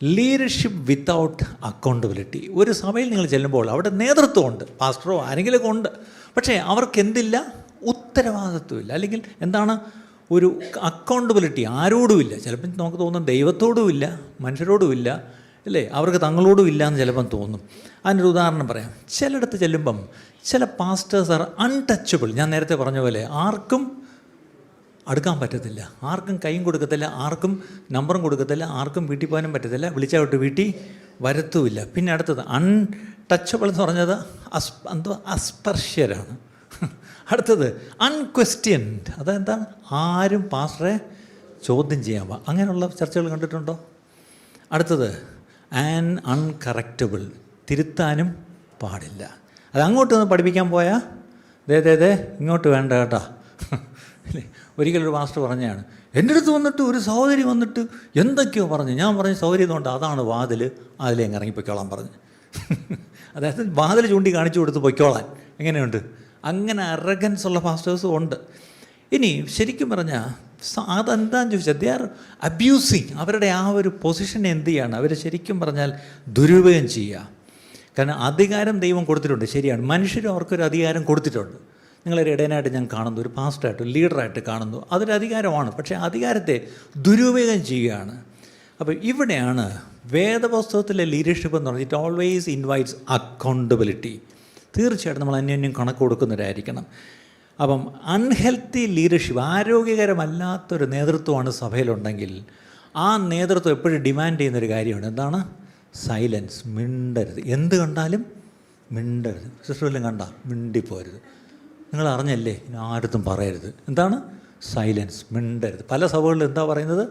Leadership without accountability. ഒരു സഭയിൽ നിങ്ങൾ ചെല്ലുമ്പോൾ അവിടെ നേതൃത്വമുണ്ട്, പാസ്റ്ററോ ആരെങ്കിലുമൊക്കെ ഉണ്ട്, പക്ഷേ അവർക്ക് എന്തില്ല? ഉത്തരവാദിത്വമില്ല. അല്ലെങ്കിൽ എന്താണ്? ഒരു അക്കൗണ്ടബിലിറ്റി ആരോടുമില്ല. ചിലപ്പം നമുക്ക് തോന്നും ദൈവത്തോടുമില്ല, മനുഷ്യരോടുമില്ല, അല്ലേ, അവർക്ക് തങ്ങളോടും ഇല്ല എന്ന് ചിലപ്പം തോന്നും. അതിനൊരു ഉദാഹരണം പറയാം. ചിലയിടത്ത് ചെല്ലുമ്പം ചില പാസ്റ്റേഴ്സ് ആർ അൺടച്ചബിൾ. ഞാൻ നേരത്തെ പറഞ്ഞ പോലെ ആർക്കും അടുക്കാൻ പറ്റത്തില്ല, ആർക്കും കൈയും കൊടുക്കത്തില്ല, ആർക്കും നമ്പറും കൊടുക്കത്തില്ല, ആർക്കും വീട്ടിൽ പോകാനും പറ്റത്തില്ല, വിളിച്ചാൽ വിട്ട് വീട്ടിൽ വരത്തുമില്ല. പിന്നെ അടുത്തത് അൺടച്ചബിൾ എന്ന് പറഞ്ഞത് അസ്പർശ്യരാണ്. അടുത്തത് അൺക്വസ്റ്റ്യൻഡ്. അതെന്താണ്? ആരും പാസ്റ്ററെ ചോദ്യം ചെയ്യാൻ അങ്ങനെയുള്ള ചർച്ചകൾ കണ്ടിട്ടുണ്ടോ? അടുത്തത് അൺകറക്റ്റബിൾ. തിരുത്താനും പാടില്ല. അത് അങ്ങോട്ടൊന്ന് പഠിപ്പിക്കാൻ പോയാൽ ദേ ഇങ്ങോട്ട് വേണ്ട കേട്ടോ. ഒരിക്കലൊരു മാസ്റ്റർ പറഞ്ഞതാണ്, എൻ്റെ അടുത്ത് വന്നിട്ട് ഒരു സഹോദരി വന്നിട്ട് എന്തൊക്കെയോ പറഞ്ഞു. ഞാൻ പറഞ്ഞു സഹോദരി എന്നുകൊണ്ട് അതാണ് വാതിൽ, അതിലേക്ക് ഇറങ്ങി പൊയ്ക്കോളാൻ പറഞ്ഞു. അതായത് വാതിൽ ചൂണ്ടി കാണിച്ചു കൊടുത്ത് പൊയ്ക്കോളാൻ. എങ്ങനെയുണ്ട്? അങ്ങനെ അറഗൻസ് ഉള്ള പാസ്റ്റേഴ്സും ഉണ്ട്. ഇനി ശരിക്കും പറഞ്ഞാൽ അതെന്താണെന്ന് ചോദിച്ചാൽ ദേ ആർ അബ്യൂസിങ്. അവരുടെ ആ ഒരു പൊസിഷനെ എന്ത് ചെയ്യാണ്? അവർ ശരിക്കും പറഞ്ഞാൽ ദുരുപയോഗം ചെയ്യുക. കാരണം അധികാരം ദൈവം കൊടുത്തിട്ടുണ്ട്, ശരിയാണ്, മനുഷ്യരും അവർക്കൊരു അധികാരം കൊടുത്തിട്ടുണ്ട്. നിങ്ങളൊരു ഇടയനായിട്ട് ഞാൻ കാണുന്നു, ഒരു പാസ്റ്ററായിട്ട്, ലീഡറായിട്ട് കാണുന്നു, അതൊരു അധികാരമാണ്. പക്ഷേ അധികാരത്തെ ദുരുപയോഗം ചെയ്യുകയാണ്. അപ്പോൾ ഇവിടെയാണ് വേദപുസ്തകത്തിലെ ലീഡർഷിപ്പ് എന്ന് പറഞ്ഞാൽ ഇറ്റ് ഓൾവേസ് ഇൻവൈറ്റ്സ് അക്കൗണ്ടബിലിറ്റി. തീർച്ചയായിട്ടും നമ്മൾ അന്യോന്യം കണക്ക് കൊടുക്കുന്നവരായിരിക്കണം. അപ്പം അൺഹെൽത്തി ലീഡർഷിപ്പ്, ആരോഗ്യകരമല്ലാത്തൊരു നേതൃത്വമാണ് സഭയിലുണ്ടെങ്കിൽ ആ നേതൃത്വം എപ്പോഴും ഡിമാൻഡ് ചെയ്യുന്നൊരു കാര്യമാണ്. എന്താണ്? സൈലൻസ്. മിണ്ടരുത്. എന്ത് കണ്ടാലും മിണ്ടരുത്. സിസ്റ്ററിലും കണ്ട മിണ്ടിപ്പോരുത്. നിങ്ങൾ അറിഞ്ഞല്ലേ, ഇനി ആരടുത്തും പറയരുത്. എന്താണ്? സൈലൻസ്. മിണ്ടരുത്. പല സഭകളിലും എന്താ പറയുന്നത്?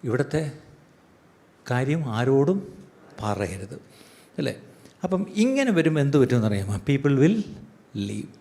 ഇവിടുത്തെ കാര്യം ആരോടും പറയരുത്, അല്ലേ? അപ്പം ഇങ്ങനെ വരുമ്പോൾ എന്ത് പറ്റുമെന്ന് അറിയാമോ? People will leave.